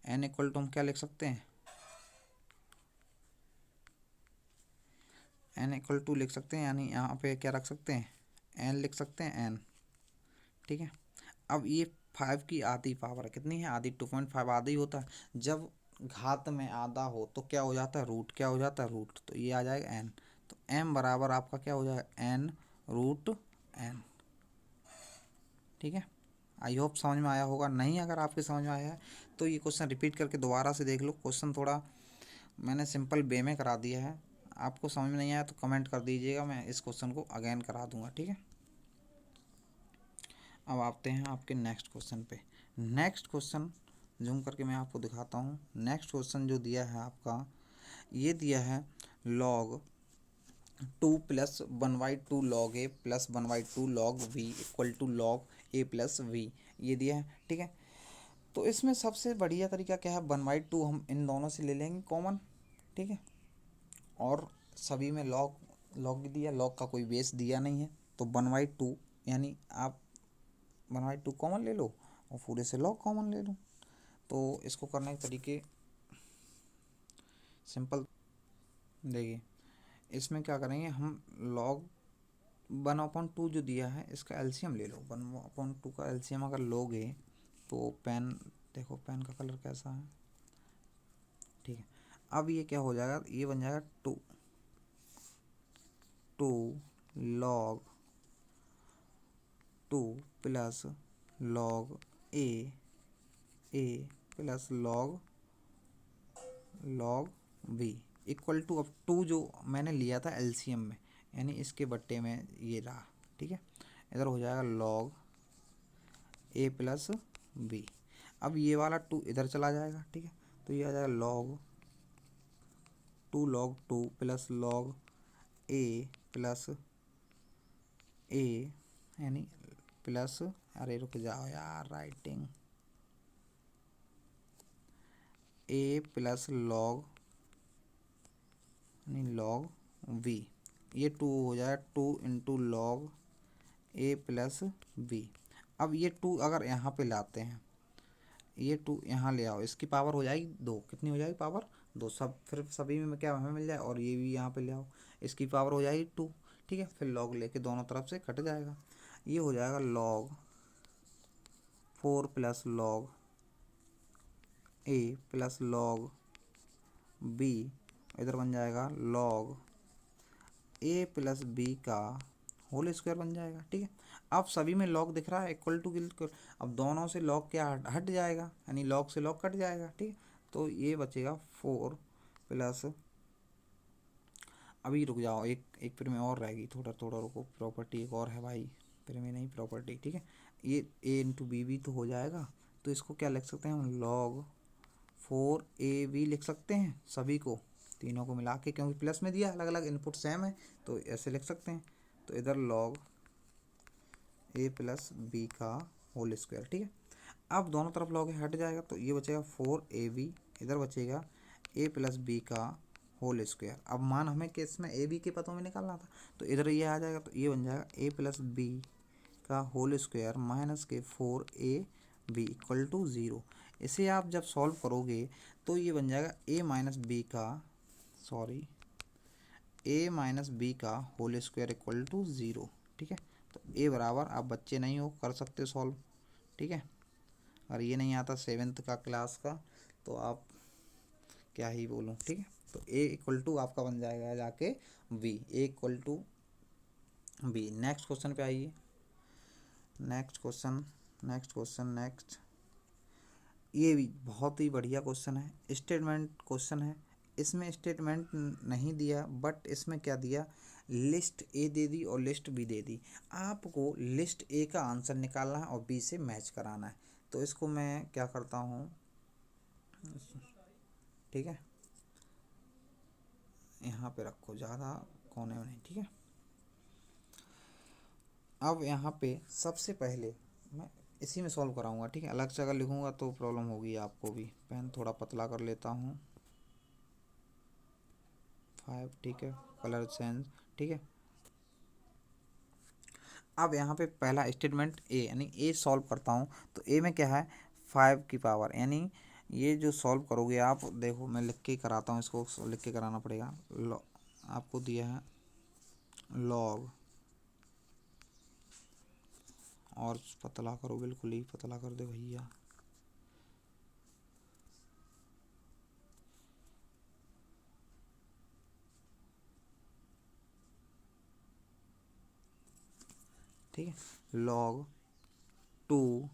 n इक्वल टू हम क्या लिख सकते हैं, n इक्वल टू लिख सकते हैं, यानी यहाँ पे क्या रख सकते हैं, n लिख सकते हैं n, ठीक है। अब ये 5 की आधी पावर कितनी है, आधी 2.5 आधी होता है। जब घात में आधा हो तो क्या हो जाता है, रूट क्या हो जाता है, रूट। तो ये आ जाएगा n। तो m बराबर आपका क्या हो जाएगा, n रूट n। ठीक है, आई होप समझ में आया होगा। नहीं अगर आपके समझ में आया है तो ये क्वेश्चन रिपीट करके दोबारा से देख लो। क्वेश्चन थोड़ा मैंने सिंपल वे में करा दिया है। आपको समझ में नहीं आया तो कमेंट कर दीजिएगा, मैं इस क्वेश्चन को अगेन करा दूंगा। ठीक है, अब आते हैं आपके नेक्स्ट क्वेश्चन पे। नेक्स्ट क्वेश्चन जूम करके मैं आपको दिखाता हूँ। नेक्स्ट क्वेश्चन जो दिया है आपका, ये दिया है log 2 plus 1/2 log a plus 1/2 log v equal to log a plus v, ये दिया है। ठीक है, तो इसमें सबसे बढ़िया तरीका क्या है, 1/2 हम इन दोनों से ले लेंगे कॉमन। ठीक है, और सभी में log दिया, log का कोई बेस दिया नहीं है, तो 1/2 यानी आप 1/2 कॉमन ले लो और पूरे से log कॉमन ले लो। तो इसको करने के तरीके सिंपल, देखिए इसमें क्या करेंगे हम, log 1/2 जो दिया है इसका एलसीएम ले लो। 1/2 का एलसीएम अगर लोगे तो पेन, देखो पेन का कलर कैसा है। ठीक है, अब ये क्या हो जाएगा, ये बन जाएगा 2 log 2 plus log a plus log v equal to, अब 2 जो मैंने लिया था एलसीएम में, यानी इसके बट्टे में ये रहा। ठीक है, इधर हो जाएगा log a प्लस b। अब ये वाला 2 इधर चला जाएगा। ठीक है, तो ये आ जाएगा log 2 plus log a plus a, यानी प्लस, अरे रुक जाओ यार राइटिंग, a प्लस log यानी log v, ये 2 हो जाएगा 2 into log a plus v। अब ये 2 अगर यहाँ पे लाते हैं, ये 2 यहाँ ले आओ, इसकी पावर हो जाएगी 2, कितनी हो जाएगी पावर 2, सब फिर सभी में क्या हमें मिल जाए, और ये भी यहाँ पे ले आओ, इसकी पावर हो जाएगी 2। ठीक है, फिर log लेके दोनों तरफ से कट जाएगा, ये हो जाएगा log 4 plus log a plus log b, इधर बन जाएगा log a प्लस b का होल स्क्वायर बन जाएगा। ठीक है, अब सभी में log दिख रहा है इक्वल टू, अब दोनों से log क्या हट जाएगा, यानी log से log कट जाएगा। ठीक है, तो ये बचेगा 4 प्लस, अभी रुक जाओ, एक फिर में और रहेगी, थोड़ा रुको, प्रॉपर्टी एक और है भाई, फिर में नहीं प्रॉपर्टी। ठीक है, ये a इंटू बी भी तो हो जाएगा, तो इसको क्या लिख सकते हैं हम, log 4ab लिख सकते हैं सभी को, तीनों को मिला के, क्योंकि प्लस में दिया, अलग अलग इनपुट सेम है तो ऐसे लिख सकते हैं। तो इधर log a प्लस बी का होल स्क्वायर। ठीक है, अब दोनों तरफ log हट जाएगा, तो ये बचेगा 4ab, इधर बचेगा a प्लस बी का होल स्क्वायर। अब मान हमें कि इसमें ए बी के पदों में निकालना था, तो इधर ये आ जाएगा, तो ये बन जाएगा a प्लस बी का होल स्क्वायर माइनस के 4ab इक्वल टू 0। इसे आप जब सॉल्व करोगे तो ये बन जाएगा a माइनस बी का, सॉरी a माइनस बी का होल स्क्वायर इक्वल टू 0। ठीक है, तो a बराबर, आप बच्चे नहीं हो कर सकते सॉल्व। ठीक है, और ये नहीं आता 7th का क्लास का तो आप क्या ही बोलूँ। ठीक है, तो a इक्वल टू आपका बन जाएगा जाके v, a equal to v। Next question पे आइए, नेक्स्ट, ये भी बहुत ही बढ़िया क्वेश्चन है, स्टेटमेंट क्वेश्चन है। इसमें स्टेटमेंट नहीं दिया, बट इसमें क्या दिया, लिस्ट ए दे दी और लिस्ट बी दे दी। आपको लिस्ट ए का आंसर निकालना है और बी से मैच कराना है। तो इसको मैं क्या करता हूँ, ठीक है, यहाँ पे रखो, ज़्यादा कोने में नहीं। ठीक है, अब यहाँ पे सबसे पहले मैं इसी में सॉल्व कराऊंगा। ठीक है, अलग से अगर लिखूंगा तो प्रॉब्लम होगी आपको भी। पेन थोड़ा पतला कर लेता हूँ, 5। ठीक है, कलर चेंज। ठीक है, अब यहाँ पे पहला स्टेटमेंट ए, यानी ए सॉल्व करता हूँ, तो ए में क्या है, 5 की पावर, यानी ये जो सॉल्व करोगे आप, देखो मैं लिख के कराता हूँ, इसको लिख के कराना पड़ेगा। आपको दिया है log और पतला करो, बिल्कुल ही पतला कर दे भैया। ठीक है, log 2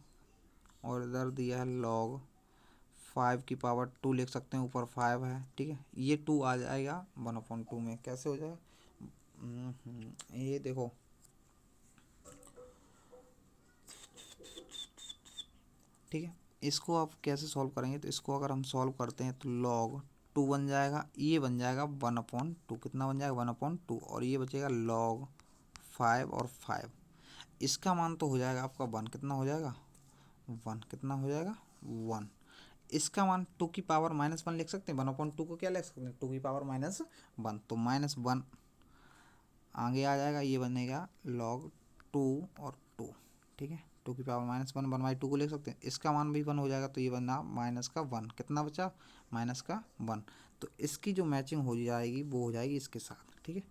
और इधर दिया है log 5 की पावर 2 लिख सकते हैं, ऊपर 5 है। ठीक है, ये 2 आ जाएगा 1/2 में। कैसे हो जाएगा? ये देखो, ठीक है, इसको आप कैसे सॉल्व करेंगे? तो इसको अगर हम सॉल्व करते हैं तो log 2 बन जाएगा, ये बन जाएगा 1/2। कितना बन जाएगा? 1/2। और ये बचेगा log 5 और 5। इसका मान तो हो जाएगा आपका 1। कितना हो जाएगा? 1। कितना हो जाएगा? 1। इसका मान 2 की पावर -1 लिख सकते हैं। 1/2 को क्या लिख सकते हैं? 2 की पावर -1। तो -1 आगे आ जाएगा, ये बनेगा log 2 और 2। ठीक है, 2 की पावर -1 1/2 को लिख सकते हैं। इसका मान भी 1 हो जाएगा, तो ये बना -1। कितना बचा? -1। तो इसकी जो मैचिंग हो जाएगी वो हो जाएगी इसके साथ। ठीक है,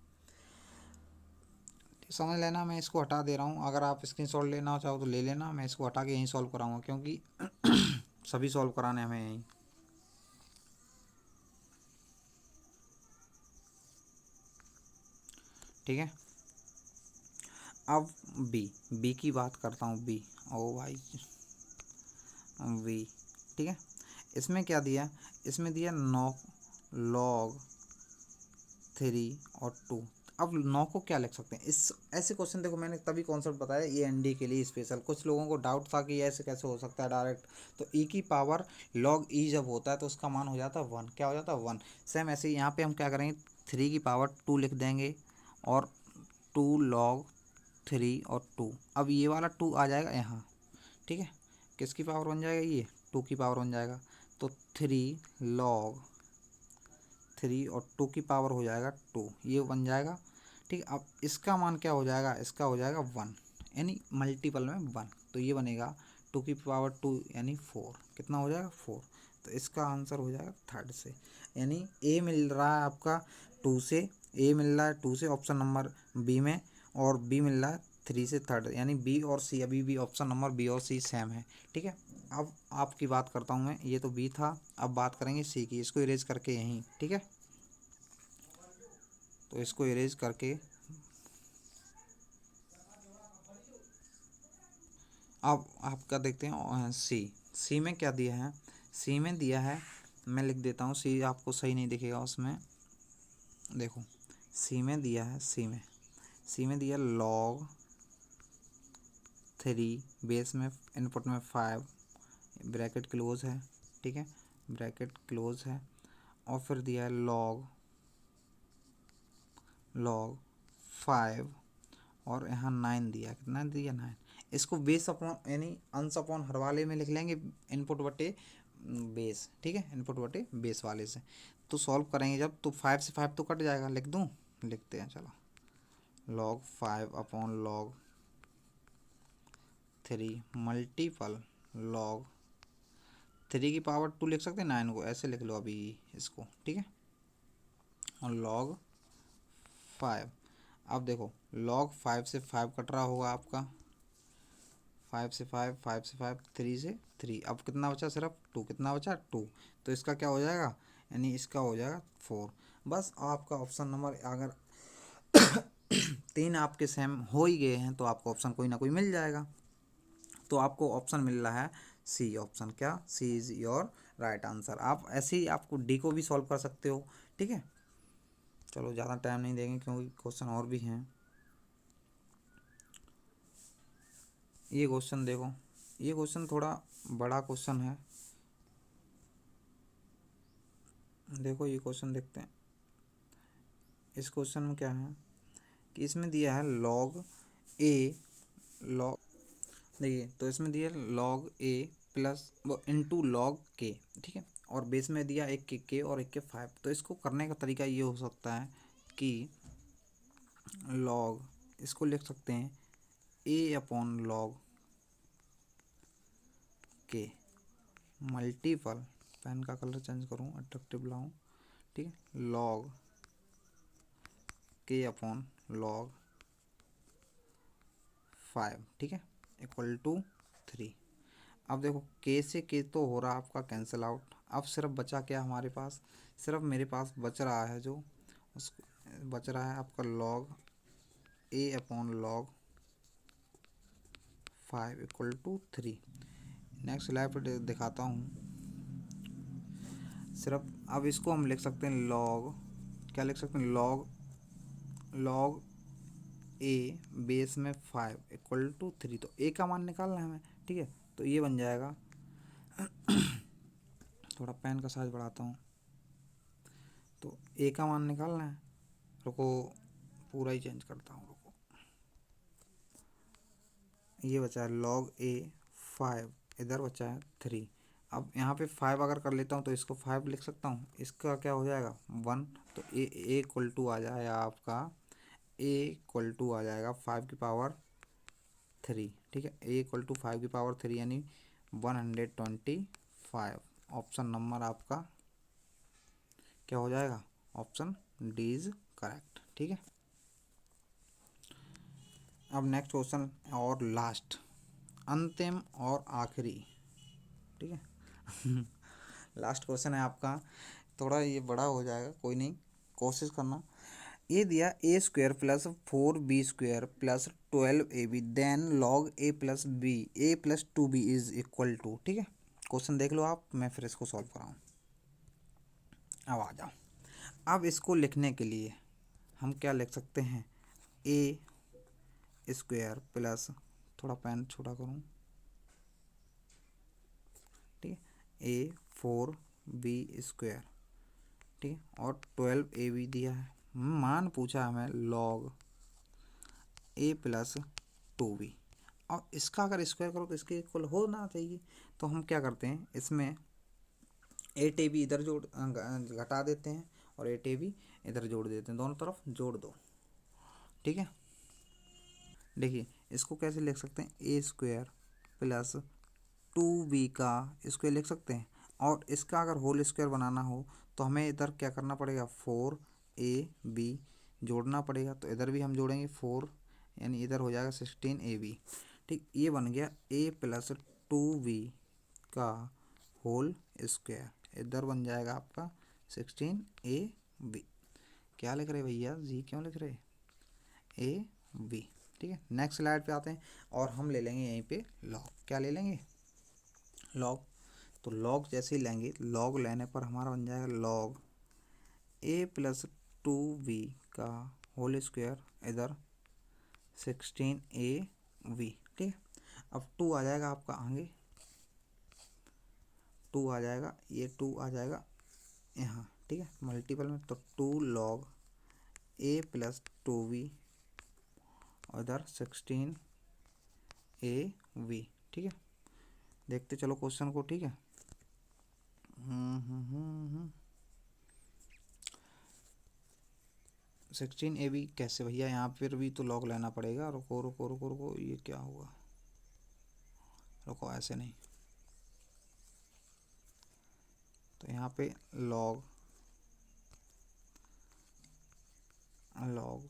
समझ लेना। मैं इसको हटा दे रहा हूँ, अगर आप स्क्रीनशॉट लेना चाहो तो ले लेना। मैं इसको हटा के यहीं सॉल्व कराऊंगा, क्योंकि सभी सॉल्व कराने हमें यहीं। ठीक है, अब बी की बात करता हूँ। बी, ओ भाई, बी। ठीक है, इसमें क्या दिया? इसमें दिया 9 log 3 और 2। अब 9 को क्या लिख सकते हैं? इस ऐसे क्वेश्चन देखो, मैंने तभी कॉन्सेप्ट बताया ये एनडी के लिए स्पेशल। कुछ लोगों को डाउट था कि ऐसे कैसे हो सकता है डायरेक्ट। तो ई की पावर log ई जब होता है तो उसका मान हो जाता है 1। क्या हो जाता है? 1। सेम ऐसे ही यहाँ पे हम क्या करेंगे? 3 की पावर 2 लिख देंगे और 2 log 3 और 2। अब ये वाला 2 आ जाएगा यहाँ। ठीक है, किसकी पावर बन जाएगा? ये 2 की पावर बन जाएगा। तो 3 log 3 और 2 की पावर हो जाएगा 2, ये बन जाएगा। ठीक है, अब इसका मान क्या हो जाएगा? इसका हो जाएगा 1, यानी मल्टीपल में 1। तो ये बनेगा 2 की पावर 2 यानी 4। कितना हो जाएगा? 4। तो इसका आंसर हो जाएगा थर्ड से, यानी ए मिल रहा है आपका 2 से, ए मिल रहा है 2 से ऑप्शन नंबर बी में, और बी मिल रहा है 3 से थर्ड, यानी बी और सी अभी भी ऑप्शन नंबर बी और सी सेम है। ठीक है, अब आपकी बात करता हूँ मैं। ये तो बी था, अब बात करेंगे सी की। इसको इरेज करके यहीं। ठीक है, तो इसको इरेज करके अब आपका देखते हैं सी में क्या दिया है। सी में दिया है, मैं लिख देता हूँ। सी आपको सही नहीं दिखेगा उसमें, देखो सी में दिया है। सी में दिया log 3, बेस में इनपुट में 5, ब्रैकेट क्लोज है। ठीक है, ब्रैकेट क्लोज है। और फिर दिया है log 5 और यहाँ 9 दिया। कितना दिया? 9। इसको बेस अपॉन यानी अंश अपॉन हर वाले में लिख लेंगे, इनपुट बटे बेस। ठीक है, इनपुट बटे बेस वाले से। तो सॉल्व करेंगे जब, तो 5 से 5 तो कट जाएगा। लिख दूँ? लिखते हैं, चलो। log 5 upon log 3 multiple log 3 की पावर 2 लिख सकते हैं, 9 को ऐसे लिख लो अभी इसको। ठीक है, और log 5। अब देखो log 5 से 5 कट रहा होगा आपका, 5 से 5, 5 से 5, 3 से 3। अब कितना बचा? सिर्फ 2। कितना बचा? 2। तो इसका क्या हो जाएगा? यानी इसका हो जाएगा 4। बस आपका ऑप्शन नंबर, अगर 3 आपके सेम हो ही गए हैं तो आपको ऑप्शन कोई ना कोई मिल जाएगा। तो आपको ऑप्शन मिल रहा है सी ऑप्शन। क्या? सी इज़ योर राइट आंसर। आप ऐसे ही आपको डी को भी सॉल्व कर सकते हो। ठीक है, चलो ज़्यादा टाइम नहीं देंगे क्योंकि क्वेश्चन और भी हैं। ये क्वेश्चन देखो, ये क्वेश्चन थोड़ा बड़ा क्वेश्चन है। देखो ये क्वेश्चन देखते हैं। इस क्वेश्चन में क्या है कि इसमें दिया है log a, log, देखिए तो इसमें दिया है log a प्लस वो इंटू log k। ठीक है, और बेस में दिया एक के k और एक के 5। तो इसको करने का तरीका ये हो सकता है कि log, इसको लिख सकते हैं a upon log k multiple, pen का कलर चेंज करूँ, अट्रैक्टिव लाऊं। ठीक है, log k अपॉन log 5। ठीक है, इक्वल टू 3। अब देखो के से के तो हो रहा आपका कैंसिल आउट। अब सिर्फ बचा क्या हमारे पास, सिर्फ मेरे पास बच रहा है जो उस बच रहा है आपका log a upon log 5 equal to 3। Next slide पर दिखाता हूँ। सिर्फ अब इसको हम लिख सकते हैं लॉग, क्या लिख सकते हैं, लॉग ए बेस में 5 इक्वल टू 3। तो ए का मान निकालना है हमें, ठीक है। तो ये बन जाएगा थोड़ा पेन का साइज बढ़ाता हूँ। तो ए का मान निकालना है, रुको पूरा ही चेंज करता हूँ, रुको। ये बचा है लॉग ए 5, इधर बचा है 3। अब यहाँ पे 5 अगर कर लेता हूँ तो इसको 5 लिख सकता हूँ, इसका क्या हो जाएगा 1। तो ए इक्वल टू आ जाएगा आपका, ए इक्वल टू आ जाएगा 5 की पावर 3, ठीक है। ए इक्वल टू 5 की पावर 3 यानी 125। ऑप्शन नंबर आपका क्या हो जाएगा, ऑप्शन डी इज करेक्ट, ठीक है। अब नेक्स्ट क्वेश्चन और लास्ट, अंतिम और आखिरी, ठीक है। लास्ट क्वेश्चन है आपका, थोड़ा ये बड़ा हो जाएगा, कोई नहीं, कोशिश करना। ये दिया a square plus 4b square plus 12ab then log a plus b a plus 2b is equal to, ठीक है। क्वेश्चन देख लो आप, मैं फिर इसको सॉल्व कराऊँ। अब आ जाओ। अब इसको लिखने के लिए हम क्या लिख सकते हैं, ए स्क्वायर प्लस, थोड़ा पेन छोटा करूँ, ठीक है, ए 4b स्क्वायर, ठीक है, और 12ab दिया है, मान पूछा हमें लॉग ए प्लस 2b। और इसका अगर स्क्वायर करो तो इसके इक्वल होना चाहिए। तो हम क्या करते हैं, इसमें 8ab इधर जोड़ घटा देते हैं और 8ab इधर जोड़ देते हैं, दोनों तरफ जोड़ दो, ठीक है। देखिए इसको कैसे लिख सकते हैं, ए स्क्वायर प्लस 2b का स्क्वायर लिख सकते हैं। और इसका अगर होल स्क्वायर बनाना हो तो हमें इधर क्या करना पड़ेगा, 4ab जोड़ना पड़ेगा। तो इधर भी हम जोड़ेंगे 4, यानी इधर हो जाएगा 16ab, ठीक। ये बन गया a प्लस 2b का होल स्क्वायर, इधर बन जाएगा आपका 16ab। क्या लिख रहे भैया जी, क्यों लिख रहे ए बी, ठीक है। नेक्स्ट स्लाइड पे आते हैं और हम ले लेंगे यहीं पे लॉग, क्या ले लेंगे, लॉग। तो लॉग जैसे ही लेंगे, लॉग लेने पर हमारा बन जाएगा लॉग ए प्लस 2b का होल स्क्वायर, इधर 16ab, ठीक है। अब 2 आ जाएगा आपका आगे, 2 आ जाएगा, ये 2 आ जाएगा यहाँ, ठीक है, मल्टीपल में। तो 2 लॉग ए प्लस 2b और इधर 16ab, ठीक है। देखते चलो क्वेश्चन को, ठीक है। 16ab कैसे भैया, यहाँ पर भी तो लॉग लेना पड़ेगा, रुको रुको रुको रुको, ये क्या हुआ, रुको ऐसे नहीं। तो यहाँ पे लॉग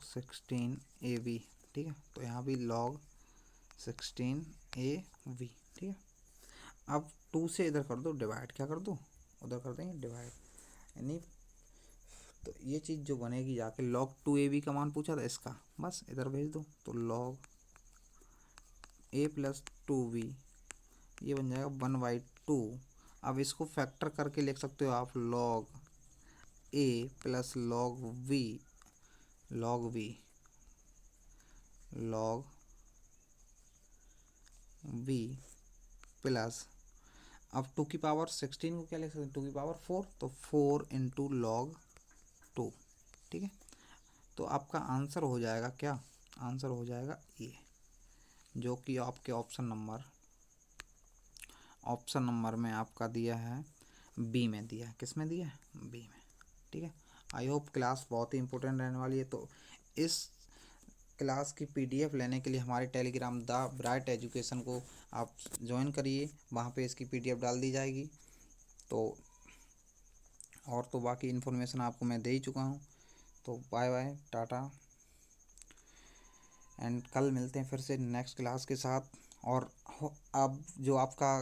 16ab, ठीक है। तो यहाँ भी log 16ab, ठीक है। अब 2 से इधर कर दो डिवाइड, क्या कर दो, उधर कर देंगे डिवाइड, यानी तो ये चीज़ जो बनेगी जाके log 2ab का मान पूछा था इसका, बस इधर भेज दो। तो log a प्लस 2b ये बन जाएगा 1/2। अब इसको फैक्टर करके लिख सकते हो आप, log a plus log b plus, अब 2 की पावर 16 को क्या लिख सकते हैं, 2 की पावर 4, तो 4 इंटू log 2, ठीक है। तो आपका आंसर हो जाएगा क्या, आंसर हो जाएगा ये, जो कि आपके ऑप्शन नंबर में आपका दिया है, बी में दिया है, किस में दिया है, बी में, ठीक है। आई होप क्लास बहुत ही इंपॉर्टेंट रहने वाली है। तो इस क्लास की पीडीएफ लेने के लिए हमारे टेलीग्राम द ब्राइट एजुकेशन को आप ज्वाइन करिए, वहाँ पे इसकी पीडीएफ डाल दी जाएगी। तो और तो बाकी इन्फॉर्मेशन आपको मैं दे ही चुका हूँ। तो बाय बाय, टाटा, एंड कल मिलते हैं फिर से नेक्स्ट क्लास के साथ। और अब जो आपका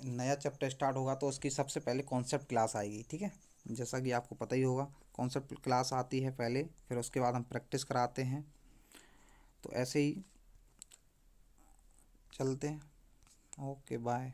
नया चैप्टर स्टार्ट होगा तो उसकी सबसे पहले कॉन्सेप्ट क्लास आएगी, ठीक है। जैसा कि आपको पता ही होगा, कॉन्सेप्ट क्लास आती है पहले, फिर उसके बाद हम प्रैक्टिस कराते हैं। तो ऐसे ही चलते हैं। Okay bye.